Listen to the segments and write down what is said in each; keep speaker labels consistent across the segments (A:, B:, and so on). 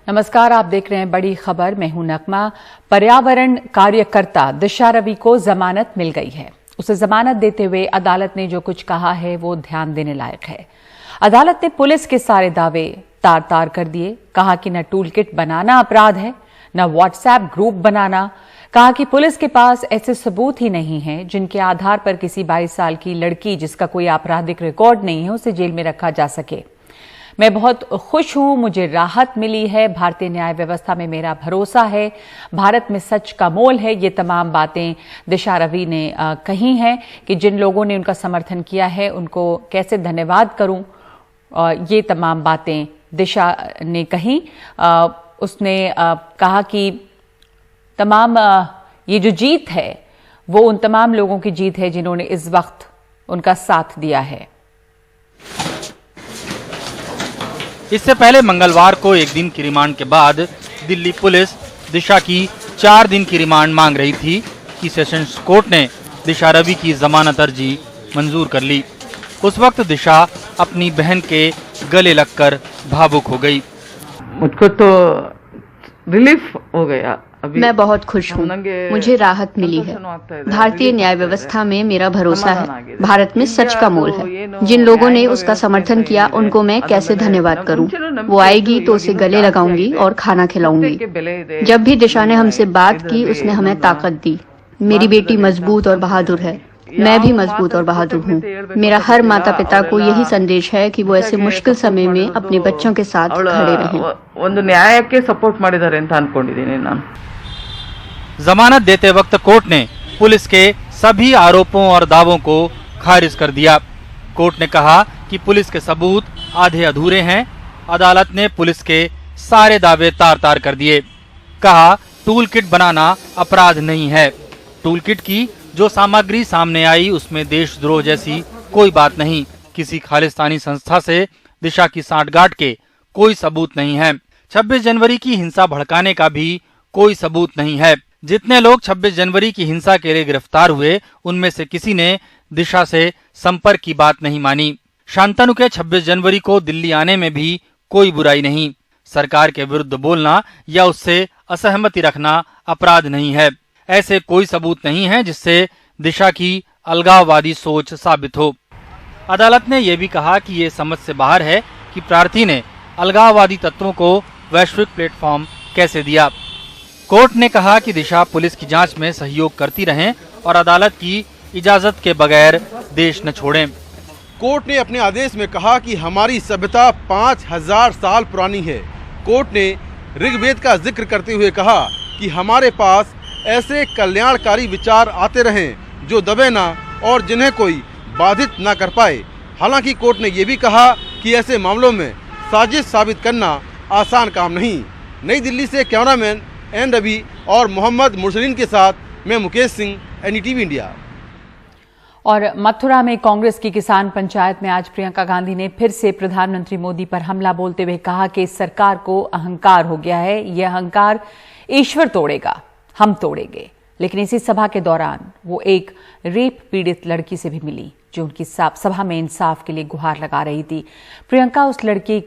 A: नमस्कार, आप देख रहे हैं बड़ी खबर। मैं हूं नगमा। पर्यावरण कार्यकर्ता दिशा रवि को जमानत मिल गई है। उसे जमानत देते हुए अदालत ने जो कुछ कहा है वो ध्यान देने लायक है। अदालत ने पुलिस के सारे दावे तार तार कर दिए। कहा कि न टूल किट बनाना अपराध है, न व्हाट्सएप ग्रुप बनाना। कहा कि पुलिस के पास ऐसे सबूत ही नहीं हैं जिनके आधार पर किसी 22 साल की लड़की जिसका कोई आपराधिक रिकॉर्ड नहीं है उसे जेल में रखा जा सके। मैं बहुत खुश हूं, मुझे राहत मिली है, भारतीय न्याय व्यवस्था में मेरा भरोसा है, भारत में सच का मोल है। ये तमाम बातें दिशा रवि ने कही हैं कि जिन लोगों ने उनका समर्थन किया है उनको कैसे धन्यवाद करूं। ये तमाम बातें दिशा ने कही। उसने कहा कि तमाम ये जो जीत है वो उन तमाम लोगों की जीत है जिन्होंने इस वक्त उनका साथ दिया है।
B: इससे पहले मंगलवार को एक दिन की रिमांड के बाद दिल्ली पुलिस दिशा की 4 दिन की रिमांड मांग रही थी कि सेशंस कोर्ट ने दिशा रवि की जमानत अर्जी मंजूर कर ली। उस वक्त दिशा अपनी बहन के गले लगकर भावुक हो गई।
C: मुझको तो रिलीफ हो गया।
D: मैं बहुत खुश हूँ, मुझे राहत मिली है। भारतीय न्याय व्यवस्था में मेरा भरोसा है, भारत में सच का मोल है। जिन लोगों ने उसका समर्थन किया उनको मैं कैसे धन्यवाद करूँ। वो आएगी तो उसे गले लगाऊंगी और खाना खिलाऊंगी। जब भी दिशा ने हमसे बात की उसने हमें ताकत दी। मेरी बेटी मजबूत और बहादुर है, मैं भी मजबूत और बहादुर हूँ। मेरा हर माता पिता को यही संदेश है कि वो ऐसे मुश्किल समय में अपने बच्चों के साथ खड़े रहें।
C: न्यायಕ್ಕೆ सपोर्ट ಮಾಡಿದ್ದಾರೆ ಅಂತ ಅನ್ಕೊಂಡಿದ್ದೀನಿ ನಾನು।
B: जमानत देते वक्त कोर्ट ने पुलिस के सभी आरोपों और दावों को खारिज कर दिया। कोर्ट ने कहा कि पुलिस के सबूत आधे अधूरे हैं। अदालत ने पुलिस के सारे दावे तार तार कर दिए। कहा टूल किट बनाना अपराध नहीं है। टूल किट की जो सामग्री सामने आई उसमें देशद्रोह जैसी कोई बात नहीं। किसी खालिस्तानी संस्था से दिशा की सांठगांठ के कोई सबूत नहीं है। 26 जनवरी की हिंसा भड़काने का भी कोई सबूत नहीं है। जितने लोग 26 जनवरी की हिंसा के लिए गिरफ्तार हुए उनमें से किसी ने दिशा से संपर्क की बात नहीं मानी। शांतनु के 26 जनवरी को दिल्ली आने में भी कोई बुराई नहीं। सरकार के विरुद्ध बोलना या उससे असहमति रखना अपराध नहीं है। ऐसे कोई सबूत नहीं है जिससे दिशा की अलगाववादी सोच साबित हो। अदालत ने यह भी कहा कि ये समझ से बाहर है कि प्रार्थी ने अलगाववादी तत्वों को वैश्विक प्लेटफॉर्म कैसे दिया। कोर्ट ने कहा कि दिशा पुलिस की जांच में सहयोग करती रहें और अदालत की इजाजत के बगैर देश न छोड़ें।
E: कोर्ट ने अपने आदेश में कहा कि हमारी सभ्यता 5000 साल पुरानी है। कोर्ट ने ऋग्वेद का जिक्र करते हुए कहा कि हमारे पास ऐसे कल्याणकारी विचार आते रहें जो दबे ना और जिन्हें कोई बाधित ना कर पाए। हालांकि कोर्ट ने यह भी कहा कि ऐसे मामलों में साजिश साबित करना आसान काम नहीं। नई दिल्ली से कैमरामैन एन रवि और मोहम्मद मुरसलीन के साथ मैं मुकेश सिंह, NDTV इंडिया।
A: और मथुरा में कांग्रेस की किसान पंचायत में आज प्रियंका गांधी ने फिर से प्रधानमंत्री मोदी पर हमला बोलते हुए कहा कि इस सरकार को अहंकार हो गया है। यह अहंकार ईश्वर तोड़ेगा, हम तोड़ेंगे। लेकिन इसी सभा के दौरान वो एक रेप पीड़ित लड़की से भी मिली जो उनकी सभा में इंसाफ के लिए गुहार लगा रही थी। प्रियंका उस लड़की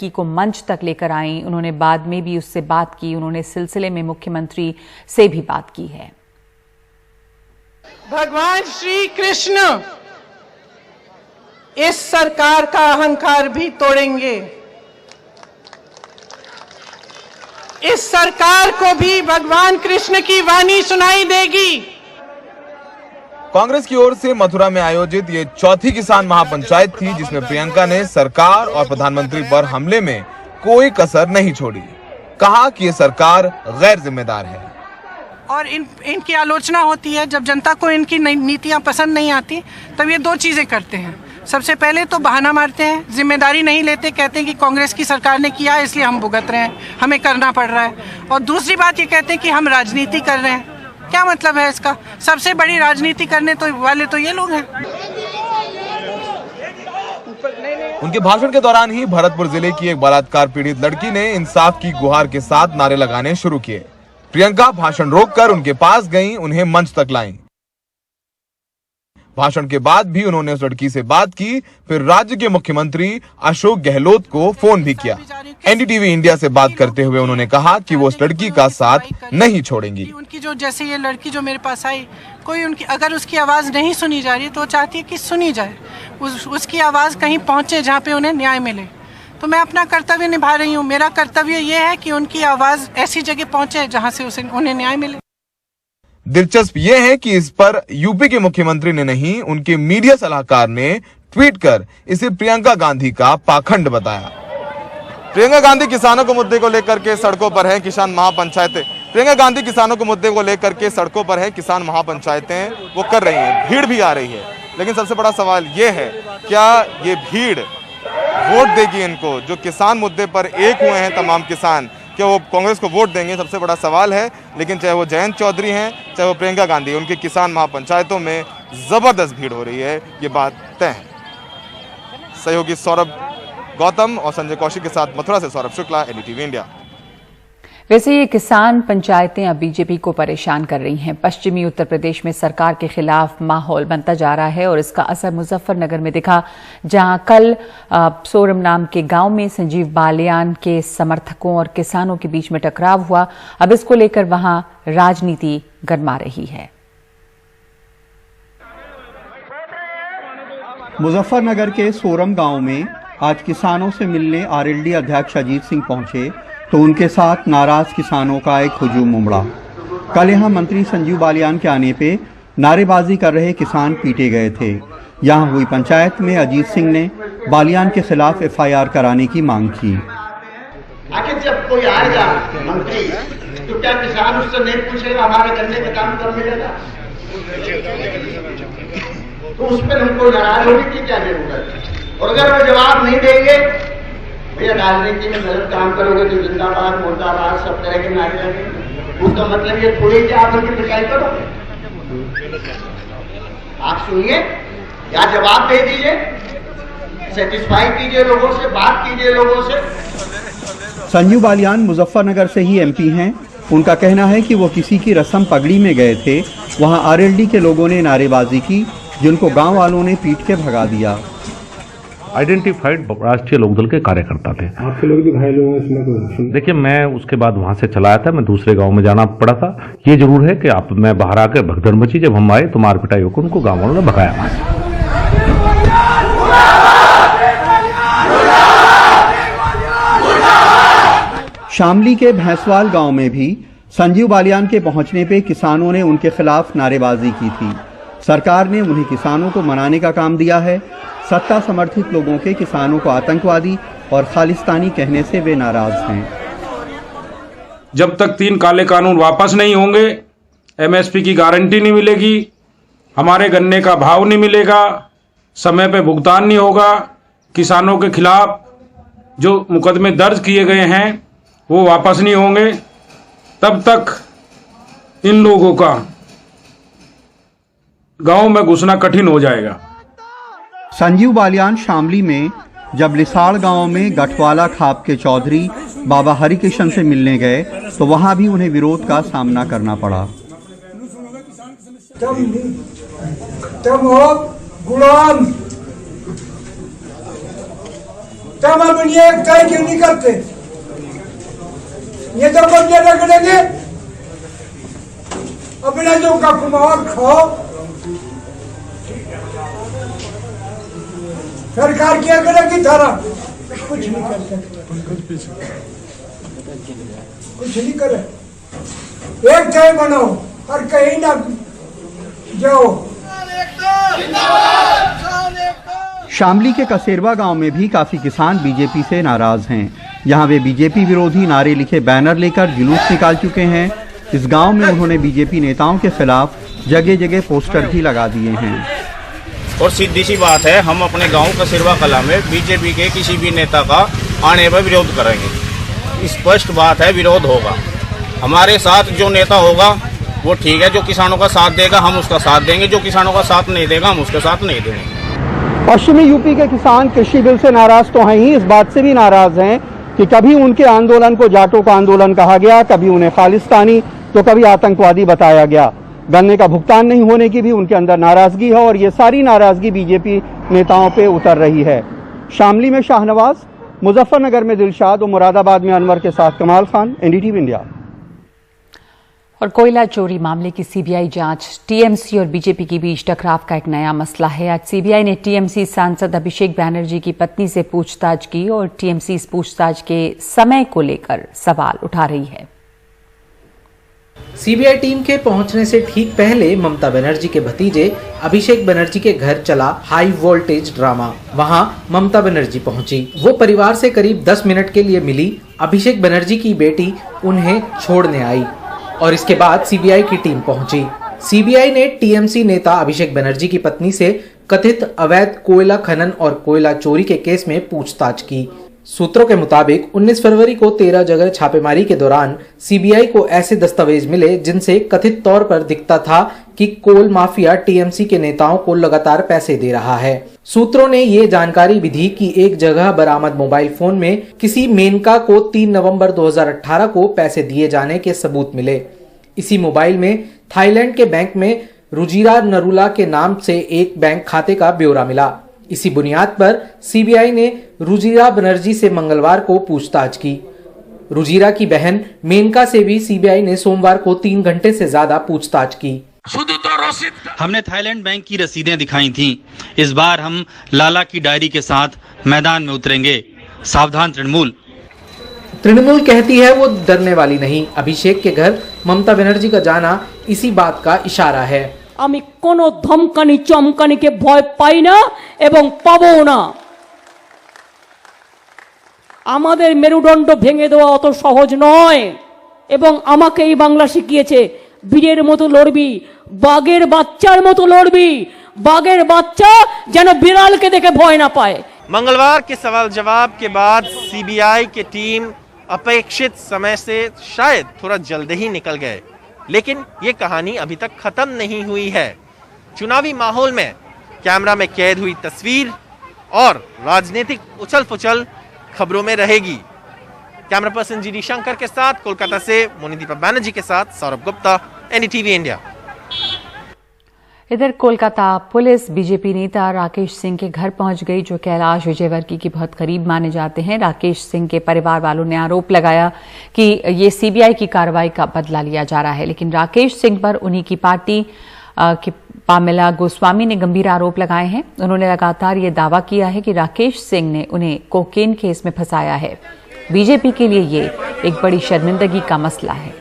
A: को मंच तक लेकर आई। उन्होंने बाद में भी उससे बात की। उन्होंने इस सिलसिले में मुख्यमंत्री से भी बात की है।
F: भगवान श्री कृष्ण इस सरकार का अहंकार भी तोड़ेंगे। इस सरकार को भी भगवान कृष्ण की वाणी सुनाई देगी।
G: कांग्रेस की ओर से मथुरा में आयोजित ये चौथी किसान महापंचायत थी जिसमें प्रियंका ने सरकार और प्रधानमंत्री पर हमले में कोई कसर नहीं छोड़ी। कहा कि ये सरकार गैर जिम्मेदार है
F: और इनकी आलोचना होती है। जब जनता को इनकी नीतियां पसंद नहीं आती तब ये 2 चीजें करते हैं। सबसे पहले तो बहाना मारते हैं, जिम्मेदारी नहीं लेते, कहते हैं कि कांग्रेस की सरकार ने किया है इसलिए हम भुगत रहे हैं, हमें करना पड़ रहा है। और दूसरी बात ये कहते हैं कि हम राजनीति कर रहे हैं। क्या मतलब है इसका? सबसे बड़ी राजनीति करने वाले तो ये लोग हैं।
G: उनके भाषण के दौरान ही भरतपुर जिले की एक बलात्कार पीड़ित लड़की ने इंसाफ की गुहार के साथ नारे लगाने शुरू किए। प्रियंका भाषण रोककर उनके पास गईं, उन्हें मंच तक लाईं। भाषण के बाद भी उन्होंने उस लड़की से बात की, फिर राज्य के मुख्यमंत्री अशोक गहलोत को फोन भी किया। एनडीटीवी इंडिया से बात करते हुए उन्होंने कहा कि वो उस लड़की का साथ नहीं छोड़ेंगी।
F: उनकी जो जैसे ये लड़की जो मेरे पास आई, कोई उनकी अगर उसकी आवाज नहीं सुनी जा रही तो वो चाहती है कि सुनी जाए, उसकी आवाज कहीं पहुंचे जहाँ पे उन्हें न्याय मिले। तो मैं अपना कर्तव्य निभा रही हूँ। मेरा कर्तव्य ये है कि उनकी आवाज ऐसी जगह पहुंचे जहाँ से उन्हें न्याय मिले।
G: दिलचस्प ये है कि इस पर यूपी के मुख्यमंत्री ने नहीं, उनके मीडिया सलाहकार ने ट्वीट कर इसे प्रियंका गांधी का पाखंड बताया। प्रियंका गांधी किसानों के मुद्दे को लेकर के सड़कों पर है, किसान महापंचायतें प्रियंका गांधी किसानों के मुद्दे को लेकर के सड़कों पर है, किसान महापंचायतें वो कर रही हैं, भीड़ भी आ रही है। लेकिन सबसे बड़ा सवाल ये है, क्या ये भीड़ वोट देगी इनको? जो किसान मुद्दे पर एक हुए हैं तमाम किसान, क्या वो कांग्रेस को वोट देंगे? सबसे बड़ा सवाल है। लेकिन चाहे वो जयंत चौधरी हैं, चाहे वो प्रियंका गांधी, उनके किसान महापंचायतों में जबरदस्त भीड़ हो रही है, ये बात तय है। सहयोगी सौरभ गौतम और संजय कौशिक के साथ मथुरा से सौरभ शुक्ला, एनडीटीवी इंडिया।
A: वैसे ये किसान पंचायतें अब बीजेपी को परेशान कर रही हैं। पश्चिमी उत्तर प्रदेश में सरकार के खिलाफ माहौल बनता जा रहा है और इसका असर मुजफ्फरनगर में दिखा, जहां कल सोरम नाम के गांव में संजीव बालियान के समर्थकों और किसानों के बीच में टकराव हुआ। अब इसको लेकर वहां राजनीति गरमा रही है।
H: मुजफ्फरनगर के सोरम गांव में आज किसानों से मिलने आरएलडी अध्यक्ष अजीत सिंह पहुंचे तो उनके साथ नाराज किसानों का एक हुजूम उमड़ा। कल यहां मंत्री संजीव बालियान के आने पे नारेबाजी कर रहे किसान पीटे गए थे। यहां हुई पंचायत में अजीत सिंह ने बालियान के खिलाफ एफआईआर कराने की मांग की।
I: आखिर जब कोई आएगा मंत्री तो क्या किसान उससे नहीं पूछेगा हमारे करने का काम कब मिलेगा? तो उस पर हमको नाराज होने की क्या जरूरत है? और अगर वो जवाब नहीं देंगे, भैया राजनीति में गलत काम करोगे तो जिंदाबाद मुर्दाबाद सब तरह के नारे लगेंगे। उसका मतलब ये थोड़ी कि आप उनकी पिटाई करोगे। आप सुनिए या जवाब दे दीजिए, सेटिस्फाई कीजिए लोगों से, बात कीजिए लोगों से।
H: संजीव बालियान मुजफ्फरनगर से ही एमपी हैं। उनका कहना है कि वो किसी की रस्म पगड़ी में गए थे, वहां आरएलडी के लोगों ने नारेबाजी की, जिनको गांव वालों ने पीट के भगा दिया।
J: आइडेंटिफाइड राष्ट्रीय लोकदल के कार्यकर्ता थे।
K: आपके लोग भी घायल हुए इसमें?
J: देखिए, मैं उसके बाद वहां से चला आया था, मैं दूसरे गांव में जाना पड़ा था। ये जरूर है कि मैं बाहर आकर भगदड़ मची, जब हम आए तो मार पिटाई होकर उनको गांव वालों ने भगाया वहां से।
H: शामली के भैंसवाल गांव में भी संजीव बालियान के पहुंचने पे किसानों ने उनके खिलाफ नारेबाजी की थी। सरकार ने उन्हें किसानों को मनाने का काम दिया है। सत्ता समर्थित लोगों के किसानों को आतंकवादी और खालिस्तानी कहने से वे नाराज हैं।
K: जब तक 3 काले कानून वापस नहीं होंगे, एमएसपी की गारंटी नहीं मिलेगी, हमारे गन्ने का भाव नहीं मिलेगा, समय पे भुगतान नहीं होगा, किसानों के खिलाफ जो मुकदमे दर्ज किए गए हैं वो वापस नहीं होंगे, तब तक इन लोगों का गांव में घुसना कठिन हो जाएगा।
H: संजीव बालियान शामली में जब लिसाड़ गांव में गठवाला खाप के चौधरी बाबा हरिकृष्ण से मिलने गए तो वहां भी उन्हें विरोध का सामना करना पड़ा।
L: तुम हो गुलाम, तुम अपनी एक तय क्यों नहीं करते? ये तो बंदे रगड़ेंगे, अपने जो का कुमार खाओ। सरकार क्या करेगी? थारा कुछ नहीं कर सकते, कुछ नहीं करे। एक तय बनाओ और कहीं ना जाओ।
H: शामली के कसेरवा गांव में भी काफी किसान बीजेपी से नाराज हैं। यहां वे बीजेपी विरोधी नारे लिखे बैनर लेकर जुलूस निकाल चुके हैं। इस गांव में उन्होंने बीजेपी नेताओं के खिलाफ जगह जगह पोस्टर भी लगा दिए हैं।
M: और सीधी सी बात है, हम अपने गांव कसेरवा कला में बीजेपी के किसी भी नेता का आने पर विरोध करेंगे। स्पष्ट बात है, विरोध होगा। हमारे साथ जो नेता होगा वो ठीक है, जो किसानों का साथ देगा हम उसका साथ देंगे, जो किसानों का साथ नहीं देगा हम उसके साथ नहीं देंगे।
H: पश्चिमी यूपी के किसान कृषि बिल से नाराज तो हैं ही, इस बात से भी नाराज हैं कि कभी उनके आंदोलन को जाटों का आंदोलन कहा गया, कभी उन्हें खालिस्तानी तो कभी आतंकवादी बताया गया। गन्ने का भुगतान नहीं होने की भी उनके अंदर नाराजगी है और ये सारी नाराजगी बीजेपी नेताओं पे उतर रही है। शामली में शाहनवाज, मुजफ्फरनगर में दिलशाद और मुरादाबाद में अनवर के साथ कमाल खान, एनडीटीवी इंडिया।
A: और कोयला चोरी मामले की सीबीआई जांच, टीएमसी और बीजेपी के बीच टकराव का एक नया मसला है। आज सीबीआई ने टीएमसी सांसद अभिषेक बैनर्जी की पत्नी से पूछताछ की और टीएमसी इस पूछताछ के समय को लेकर सवाल उठा रही है।
N: सीबीआई टीम के पहुंचने से ठीक पहले ममता बनर्जी के भतीजे अभिषेक बनर्जी के घर चला हाई वोल्टेज ड्रामा। वहां ममता बनर्जी पहुंची। वो परिवार से करीब 10 मिनट के लिए मिली। अभिषेक बनर्जी की बेटी उन्हें छोड़ने आई और इसके बाद सीबीआई की टीम पहुंची। सीबीआई ने टीएमसी नेता अभिषेक बनर्जी की पत्नी से कथित अवैध कोयला खनन और कोयला चोरी के केस में पूछताछ की। सूत्रों के मुताबिक 19 फरवरी को 13 जगह छापेमारी के दौरान सीबीआई को ऐसे दस्तावेज मिले जिनसे कथित तौर पर दिखता था कि कोल माफिया टीएमसी के नेताओं को लगातार पैसे दे रहा है। सूत्रों ने ये जानकारी भी दी कि एक जगह बरामद मोबाइल फोन में किसी मेनका को 3 नवंबर 2018 को पैसे दिए जाने के सबूत मिले। इसी मोबाइल में थाईलैंड के बैंक में रुजिरा नरूला के नाम से एक बैंक खाते का ब्यौरा मिला। इसी बुनियाद पर सीबीआई ने रुजिरा बनर्जी से मंगलवार को पूछताछ की। रुजिरा की बहन मेनका से भी सीबीआई ने सोमवार को 3 घंटे से ज्यादा पूछताछ की।
B: हमने थाईलैंड बैंक की रसीदें दिखाई थीं। इस बार हम लाला की डायरी के साथ मैदान में उतरेंगे। सावधान तृणमूल।
N: तृणमूल कहती है वो डरने वाली नहीं। अभिषेक के घर ममता बनर्जी का जाना इसी बात का इशारा है।
O: আমি কোনো ধমকানি চমকানিকে ভয় পাই না এবং পাবো না। আমাদের মেরুদণ্ড ভেঙে দেওয়া অত সহজ নয় এবং আমাকে এই বাংলা শিখিয়েছে বীরের মতো লড়বি, বাঘের বাচ্চার মতো লড়বি। বাঘের বাচ্চা যেন বিড়ালকে দেখে ভয় না পায়।
P: मंगलवार के सवाल जवाब के बाद सीबीआई की टीम अपेक्षित समय से शायद थोड़ा जल्द ही निकल गए, लेकिन ये कहानी अभी तक खत्म नहीं हुई है। चुनावी माहौल में कैमरा में कैद हुई तस्वीर और राजनीतिक उछल पुछल खबरों में रहेगी। कैमरा पर्सन जीडी शंकर के साथ कोलकाता से मोनिदीपा बनर्जी के साथ सौरभ गुप्ता, एनडीटीवी इंडिया।
A: इधर कोलकाता पुलिस बीजेपी नेता राकेश सिंह के घर पहुंच गई, जो कैलाश विजयवर्गीय के बहुत करीब माने जाते हैं। राकेश सिंह के परिवार वालों ने आरोप लगाया कि ये सीबीआई की कार्रवाई का बदला लिया जा रहा है, लेकिन राकेश सिंह पर उन्हीं की पार्टी की पामेला गोस्वामी ने गंभीर आरोप लगाए हैं। उन्होंने लगातार ये दावा किया है कि राकेश सिंह ने उन्हें कोकेन केस में फंसाया है। बीजेपी के लिए ये एक बड़ी शर्मिंदगी का मसला है।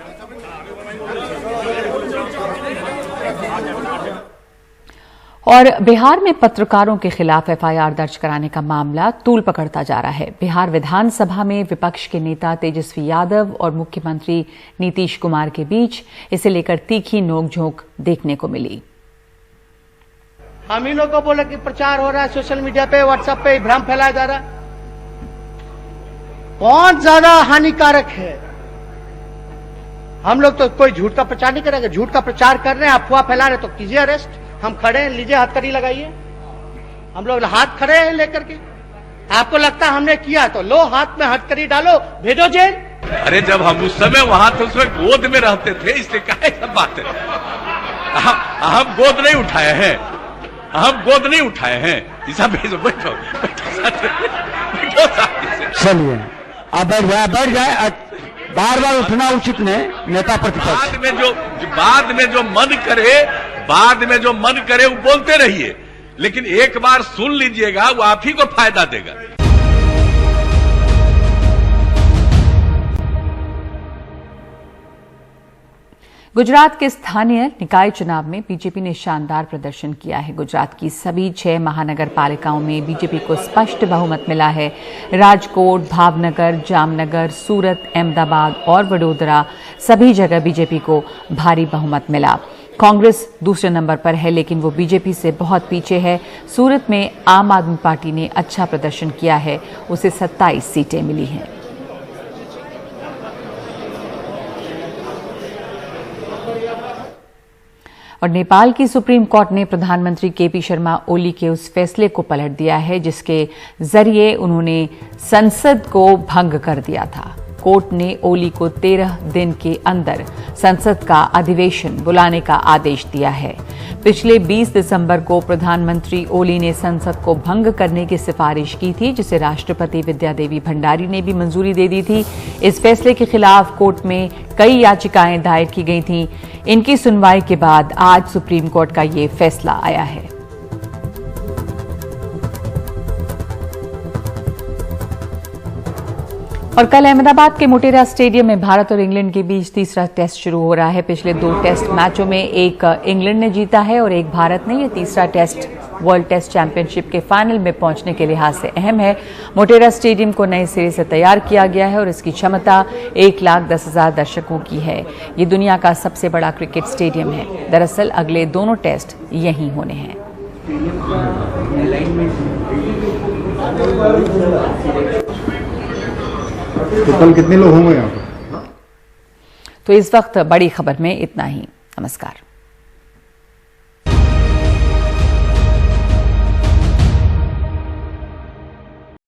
A: और बिहार में पत्रकारों के खिलाफ एफआईआर दर्ज कराने का मामला तूल पकड़ता जा रहा है। बिहार विधानसभा में विपक्ष के नेता तेजस्वी यादव और मुख्यमंत्री नीतीश कुमार के बीच इसे लेकर तीखी नोकझोंक देखने को मिली।
I: हम इन लोगों को बोला कि प्रचार हो रहा है सोशल मीडिया पे, व्हाट्सएप पे भ्रम फैलाया जा रहा है। कौन ज्यादा हानिकारक है? हम लोग तो कोई झूठ का प्रचार नहीं करेंगे। झूठ का प्रचार कर रहे हैं, अफवाह फैला रहे, तो कीजिए अरेस्ट। हम खड़े हैं, लीजिए हथकड़ी लगाइए। हम लोग हाथ खड़े हैं लेकर के। आपको लगता है हमने किया तो लो हाथ में हथकड़ी डालो, भेजो जेल।
Q: अरे जब हम उस समय वहां थे उसमें गोद में रहते थे, इसलिए क्या सब बात है। हम गोद नहीं उठाए हैं, हम गोद नहीं उठाए हैं। ऐसा भेजो, बैठो
R: चलिए अब बैठ जाए। बार बार उठना उचित नहीं। नेता प्रतिपक्ष
Q: बाद में जो मन करे वो बोलते रहिए, लेकिन एक बार सुन लीजिएगा, वो आप ही को फायदा देगा।
A: गुजरात के स्थानीय निकाय चुनाव में बीजेपी ने शानदार प्रदर्शन किया है। गुजरात की सभी 6 महानगर पालिकाओं में बीजेपी को स्पष्ट बहुमत मिला है। राजकोट, भावनगर, जामनगर, सूरत, अहमदाबाद और वडोदरा सभी जगह बीजेपी को भारी बहुमत मिला। कांग्रेस दूसरे नंबर पर है, लेकिन वो बीजेपी से बहुत पीछे है। सूरत में आम आदमी पार्टी ने अच्छा प्रदर्शन किया है, उसे 27 सीटें मिली हैं। और नेपाल की सुप्रीम कोर्ट ने प्रधानमंत्री केपी शर्मा ओली के उस फैसले को पलट दिया है जिसके जरिए उन्होंने संसद को भंग कर दिया था। कोर्ट ने ओली को 13 दिन के अंदर संसद का अधिवेशन बुलाने का आदेश दिया है। पिछले 20 दिसंबर को प्रधानमंत्री ओली ने संसद को भंग करने की सिफारिश की थी, जिसे राष्ट्रपति विद्यादेवी भंडारी ने भी मंजूरी दे दी थी। इस फैसले के खिलाफ कोर्ट में कई याचिकाएं दायर की गई थीं। इनकी सुनवाई के बाद आज सुप्रीम कोर्ट का ये फैसला आया है। और कल अहमदाबाद के मोटेरा स्टेडियम में भारत और इंग्लैंड के बीच तीसरा टेस्ट शुरू हो रहा है। पिछले 2 टेस्ट मैचों में एक इंग्लैंड ने जीता है और एक भारत ने। ये तीसरा टेस्ट वर्ल्ड टेस्ट चैंपियनशिप के फाइनल में पहुंचने के लिहाज से अहम है। मोटेरा स्टेडियम को नए सिरे से तैयार किया गया है और इसकी क्षमता 1,10,000 दर्शकों की है। ये दुनिया का सबसे बड़ा क्रिकेट स्टेडियम है। दरअसल अगले दोनों टेस्ट यहीं होने हैं।
S: तो कल कितने लोग होंगे यहाँ पर?
A: तो इस वक्त बड़ी खबर में इतना ही। नमस्कार।